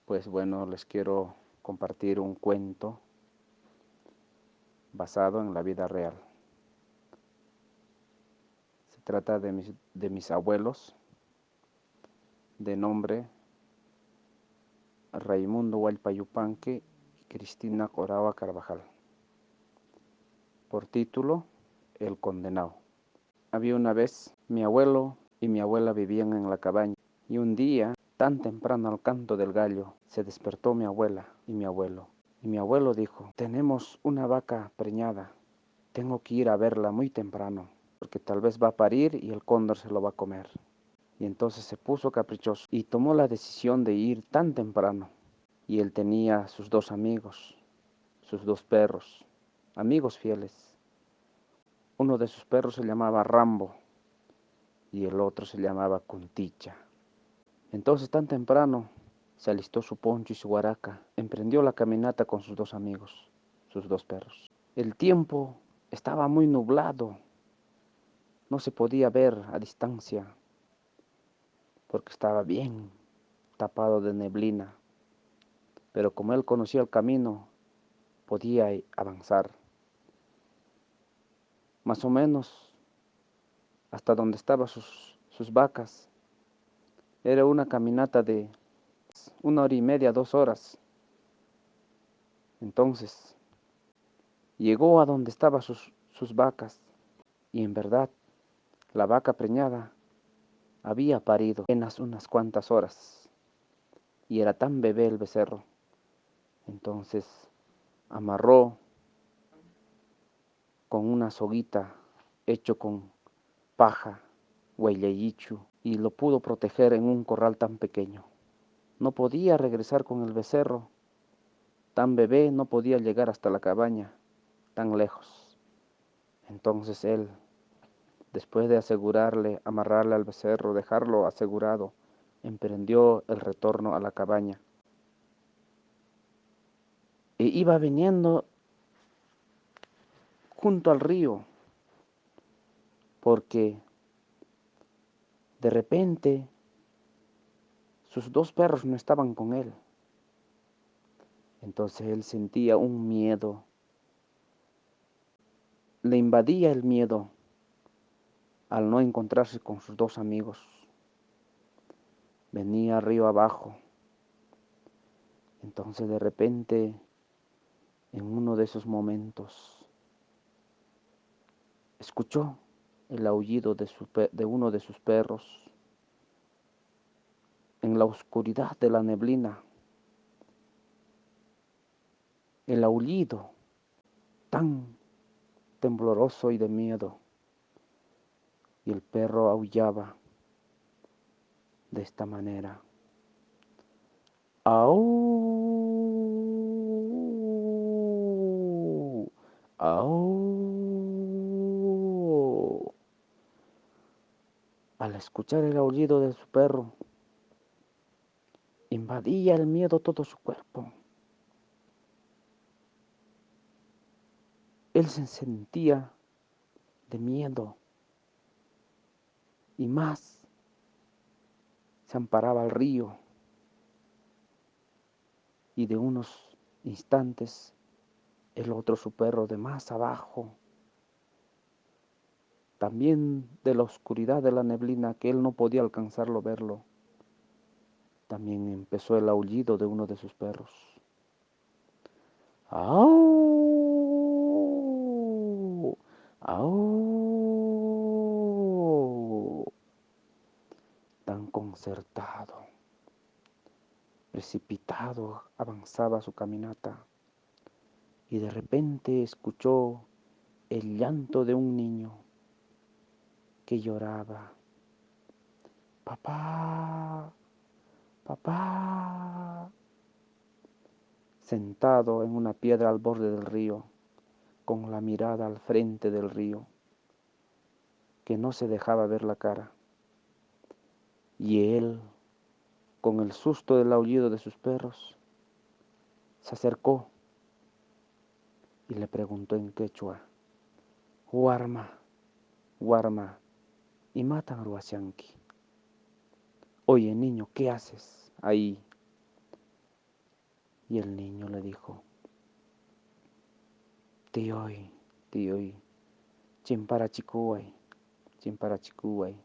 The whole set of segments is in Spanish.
Pues bueno, les quiero compartir un cuento basado en la vida real. Se trata de mis abuelos, de nombre Raimundo Hualpayupanque y Cristina Corava Carvajal. Por título, El Condenado. Había una vez mi abuelo y mi abuela vivían en la cabaña, y un día, tan temprano al canto del gallo, se despertó mi abuela y mi abuelo. Y mi abuelo dijo: tenemos una vaca preñada, tengo que ir a verla muy temprano, porque tal vez va a parir y el cóndor se lo va a comer. Y entonces se puso caprichoso y tomó la decisión de ir tan temprano. Y él tenía sus dos amigos, sus dos perros, amigos fieles. Uno de sus perros se llamaba Rambo y el otro se llamaba Cunticha. Entonces tan temprano se alistó su poncho y su guaraca, emprendió la caminata con sus dos amigos, sus dos perros. El tiempo estaba muy nublado, no se podía ver a distancia porque estaba bien tapado de neblina, pero como él conocía el camino, podía avanzar. Más o menos hasta donde estaban sus vacas. Era una caminata de 1 hora y media, 2 horas. Entonces llegó a donde estaban sus vacas, y en verdad la vaca preñada había parido apenas unas cuantas horas, y era tan bebé el becerro. Entonces amarró con una soguita hecho con paja, hueleyichu, y lo pudo proteger en un corral tan pequeño. No podía regresar con el becerro, tan bebé no podía llegar hasta la cabaña, tan lejos. Entonces él, después de amarrarle al becerro, dejarlo asegurado, emprendió el retorno a la cabaña. E iba viniendo junto al río, porque de repente sus dos perros no estaban con él. Entonces él sentía un miedo, le invadía el miedo al no encontrarse con sus dos amigos. Venía río abajo. Entonces de repente, en uno de esos momentos, escuchó el aullido de uno de sus perros en la oscuridad de la neblina. El aullido tan tembloroso y de miedo. Y el perro aullaba de esta manera: ¡au! ¡Au! Al escuchar el aullido de su perro, invadía el miedo todo su cuerpo. Él se sentía de miedo, y más se amparaba al río, y de unos instantes el otro, su perro, de más abajo, también de la oscuridad de la neblina que él no podía alcanzarlo verlo, también empezó el aullido de uno de sus perros. ¡Au! ¡Au! Tan concertado, precipitado, avanzaba su caminata, y de repente escuchó el llanto de un niño que lloraba: papá, papá. Sentado en una piedra al borde del río, con la mirada al frente del río, que no se dejaba ver la cara. Y él, con el susto del aullido de sus perros, se acercó y le preguntó en quechua: Huarma, Huarma, y matan Ruasianqui. Oye, niño, ¿qué haces ahí? Y el niño le dijo, tíoy, tíoy, chimparachicuay, chimparachicuay,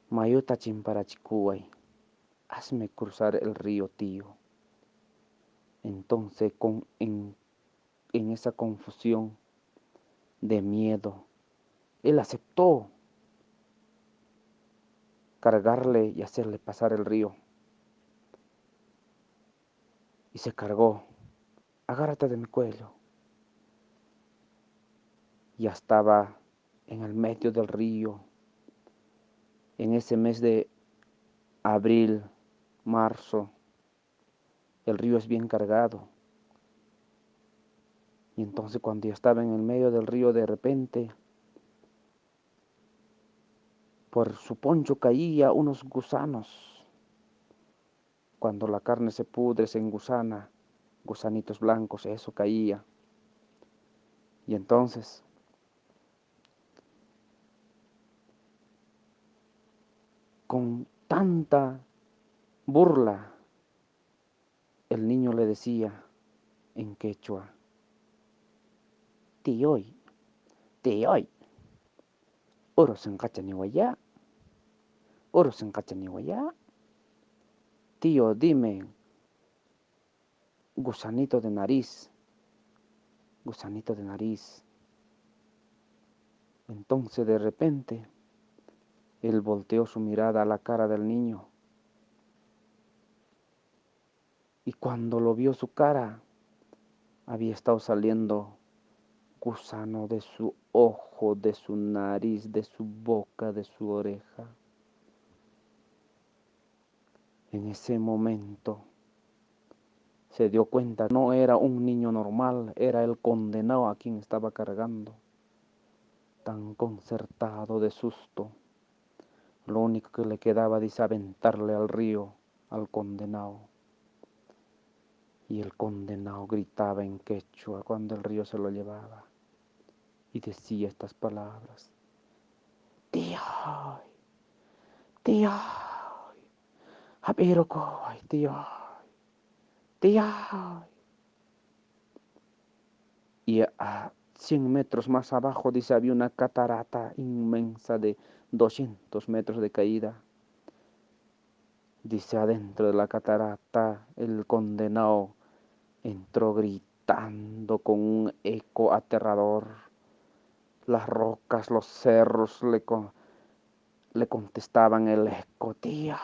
mayuta chimparachicuay, hazme cruzar el río, tío. Entonces, en esa confusión de miedo, él aceptó cargarle y hacerle pasar el río. Y se cargó, agárrate de mi cuello. Ya estaba en el medio del río, en ese mes de abril, marzo. El río es bien cargado. Y entonces cuando yo estaba en el medio del río, de repente, por su poncho caía unos gusanos. Cuando la carne se pudre, se engusana, gusanitos blancos, eso caía. Y entonces, con tanta burla, el niño le decía en quechua, tíoy, tíoy, oro se encacha ni guayá, oro se encacha ni guayá. Tío, dime, gusanito de nariz, gusanito de nariz. Entonces de repente, él volteó su mirada a la cara del niño y cuando lo vio su cara, había estado saliendo gusano de su ojo, de su nariz, de su boca, de su oreja. En ese momento se dio cuenta, no era un niño normal, era el condenado a quien estaba cargando. Tan concertado de susto, lo único que le quedaba dice aventarle al río al condenado. Y el condenado gritaba en quechua cuando el río se lo llevaba y decía estas palabras: Tío, tío, Habirokoy, tío, tío. Y a 100 metros más abajo, dice, había una catarata inmensa de 200 metros de caída. Dice, adentro de la catarata, el condenado entró gritando con un eco aterrador. Las rocas, los cerros le contestaban el eco, tío,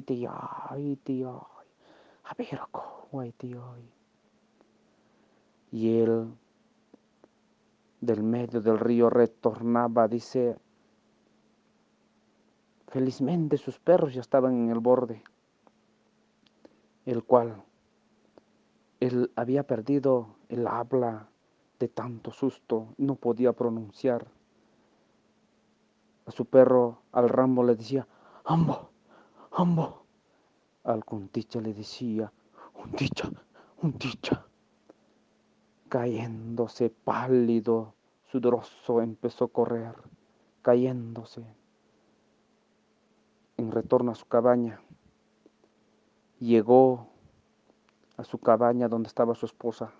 tío, tío, Habirokoy, tío. Y él del medio del río retornaba, dice, felizmente sus perros ya estaban en el borde, el cual él había perdido el habla de tanto susto, no podía pronunciar. A su perro, al Rambo, le decía, Ambo, Ambo. Al Cunticha le decía, un ticha. Cayéndose pálido, sudoroso, empezó a correr, cayéndose en retorno a su cabaña. Llegó a su cabaña donde estaba su esposa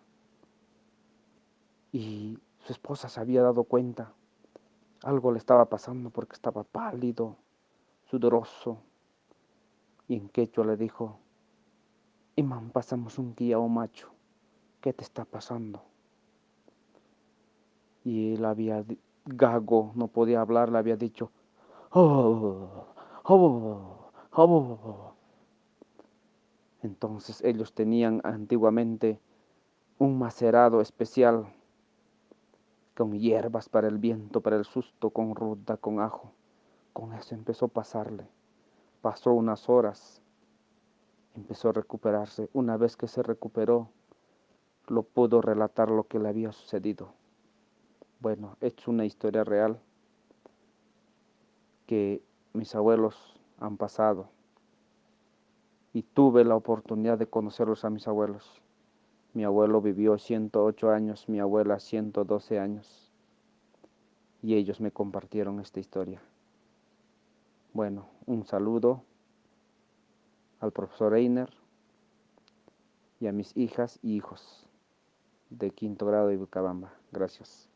y su esposa se había dado cuenta. Algo le estaba pasando porque estaba pálido, sudoroso, y en quechua le dijo, Imán, pasamos un guía o macho, ¿qué te está pasando? Y él había gago, no podía hablar, le había dicho, oh, oh, oh. Entonces ellos tenían antiguamente un macerado especial con hierbas para el viento, para el susto, con ruda, con ajo. Con eso empezó a pasarle. Pasó unas horas, empezó a recuperarse. Una vez que se recuperó, lo pudo relatar lo que le había sucedido. Bueno, es una historia real que mis abuelos han pasado y tuve la oportunidad de conocerlos a mis abuelos. Mi abuelo vivió 108 años, mi abuela 112 años y ellos me compartieron esta historia. Bueno, un saludo al profesor Einer y a mis hijas y hijos de quinto grado de Vilcabamba. Gracias.